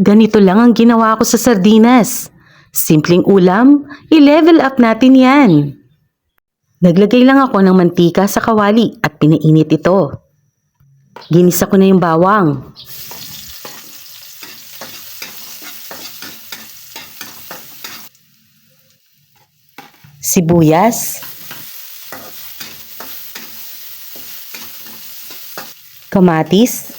Ganito lang ang ginawa ko sa sardinas. Simpleng ulam, i-level up natin yan. Naglagay lang ako ng mantika sa kawali at pinainit ito. Ginisa ko na yung bawang. Sibuyas. Kamatis.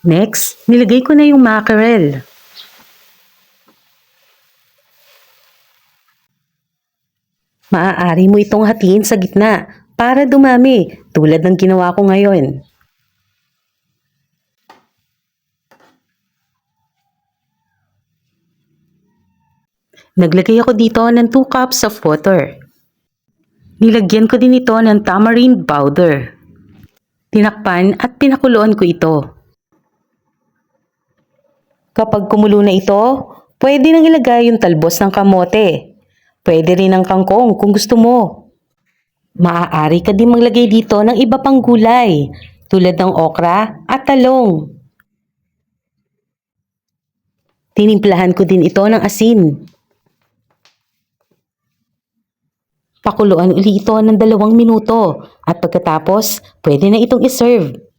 Next, nilagay ko na yung mackerel. Maaari mo itong hatiin sa gitna para dumami tulad ng ginawa ko ngayon. Naglagay ako dito ng 2 cups of water. Nilagyan ko din ito ng tamarind powder. Tinakpan at pinakuluan ko ito. Kapag kumulo na ito, pwede nang ilagay yung talbos ng kamote. Pwede rin ang kangkong kung gusto mo. Maaari ka din maglagay dito ng iba pang gulay tulad ng okra at talong. Tinimplahan ko din ito ng asin. Pakuluan uli ito ng 2 minuto at pagkatapos pwede na itong iserve.